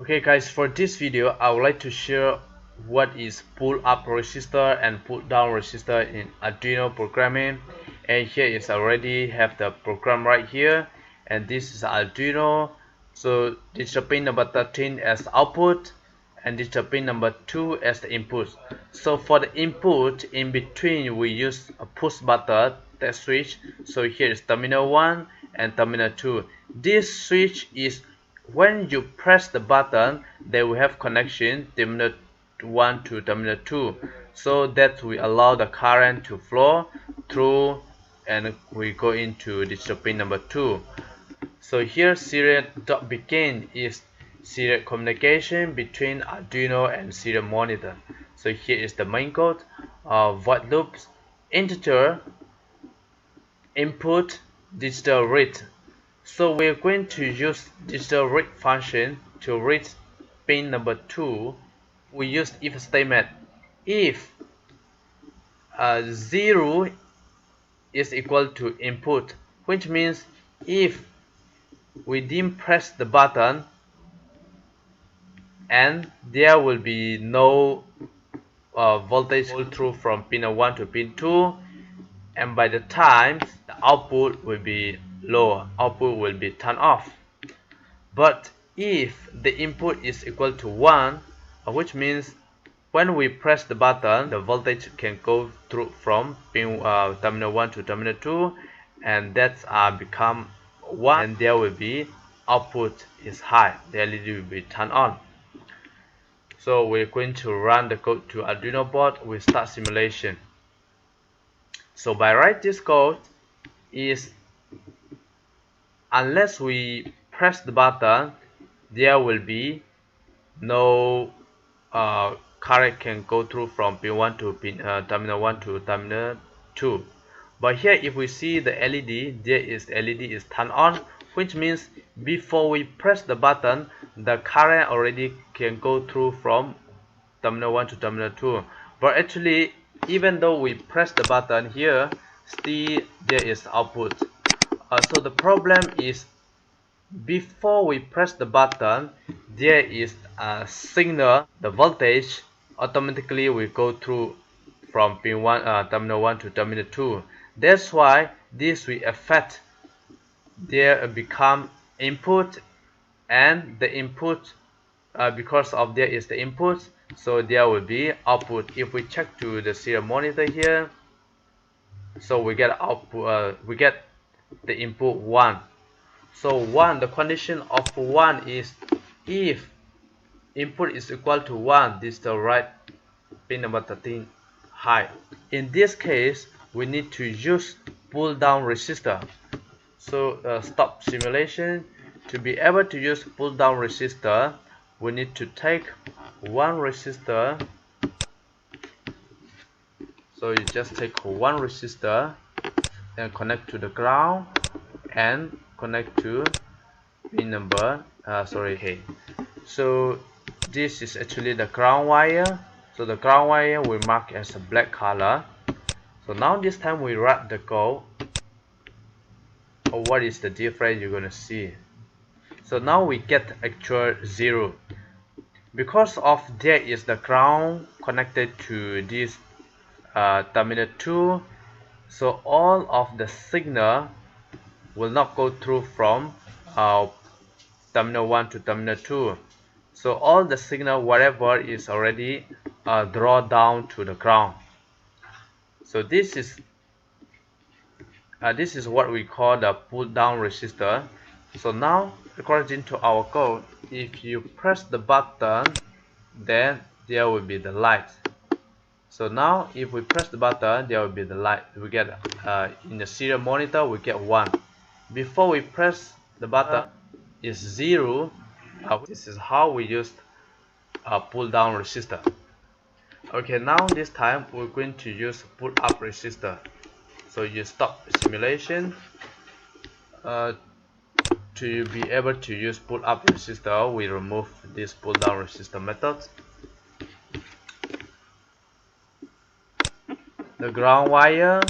Okay guys, for this video I would like to share what is pull up resistor and pull down resistor in Arduino programming. And here is already have the program right here, and this is Arduino. So digital pin number 13 as output and digital pin number 2 as the input. So for the input, in between we use a push button that switch. So here is terminal 1 and terminal 2. This switch is when you press the button, they will have connection terminal 1 to terminal 2, so that we allow the current to flow through, and we go into digital pin number 2. So here serial dot begin is serial communication between Arduino and serial monitor. So here is the main code, void loops, integer, input, digital read. So we're going to use digital read function to read pin number 2. We use if statement. If 0 is equal to input, which means if we didn't press the button and there will be no voltage go through from pin 1 to pin 2, and by the time the output will be low, output will be turned off. But if the input is equal to 1, which means when we press the button, the voltage can go through from pin terminal 1 to terminal 2, and that's become 1, and there will be output is high, the LED will be turned on. So we're going to run the code to Arduino board. We start simulation. So by write this code is, unless we press the button, there will be no current can go through from pin 1 to terminal 1 to terminal 2. But here if we see the LED, there is LED is turned on, which means before we press the button, the current already can go through from terminal 1 to terminal 2. But actually, even though we press the button here, still there is output. So the problem is, before we press the button, there is a signal, the voltage automatically will go through from pin 1 terminal 1 to terminal 2. That's why this will affect, there become input, and the input, because of there is the input, so there will be output. If we check to the serial monitor here, so we get output, we get the input 1. So 1, the condition of 1 is if input is equal to 1, this is the right pin number 13 high. In this case, we need to use pull down resistor. So stop simulation. To be able to use pull down resistor, we need to take one resistor. So you just take one resistor and connect to the ground and connect to pin number okay. So this is actually the ground wire. So the ground wire we mark as a black color. So now this time we write the code. What is the difference you're gonna see. So now we get actual 0 because of there is the ground connected to this terminal 2. So all of the signal will not go through from terminal 1 to terminal 2. So all the signal, whatever, is already draw down to the ground. So this is what we call the pull down resistor. So now, according to our code, if you press the button, then there will be the light. So now if we press the button, there will be the light. We get in the serial monitor we get 1. Before we press the button is 0. This is how we use pull down resistor. Okay, now this time we're going to use pull up resistor. So you stop simulation. To be able to use pull up resistor, we remove this pull down resistor method. The ground wire,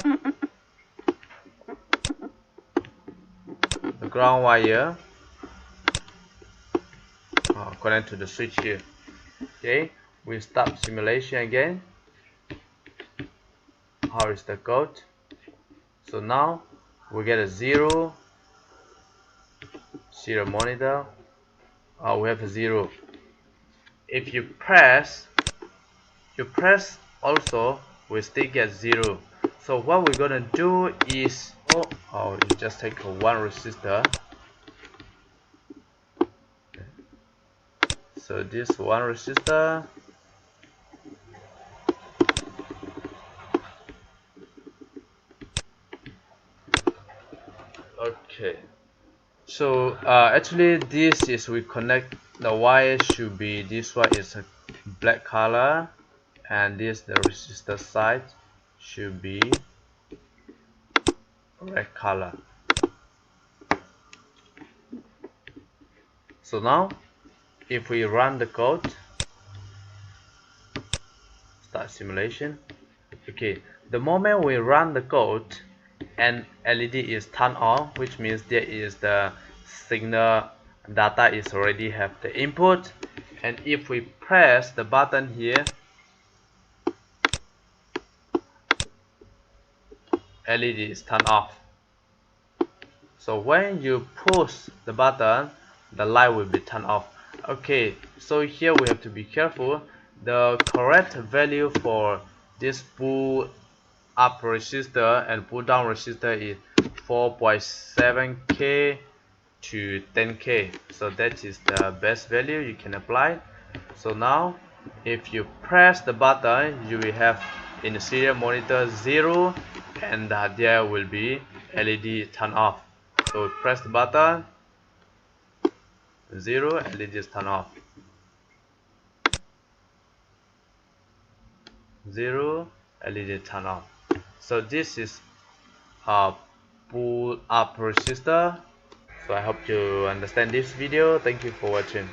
connect to the switch here. Okay, we start simulation again. How is the code? So now we get a 0 monitor. We have a 0. If you press also, we still get 0. So what we're gonna do is, you just take one resistor. So this one resistor, okay. So actually this is, we connect the wire should be, this one is a black color, and this the resistor side should be red color. So now if we run the code, start simulation. Okay, the moment we run the code and LED is turned on, which means there is the signal data is already have the input, and if we press the button here, LED is turned off. So when you push the button, the light will be turned off. Okay, so here we have to be careful. The correct value for this pull up resistor and pull down resistor is 4.7K to 10K. So that is the best value you can apply. So now if you press the button, you will have in the serial monitor 0, and there will be LED turn off. So press the button, 0, LED is turn off. 0, LED turn off. So this is a pull up resistor. So I hope you understand this video. Thank you for watching.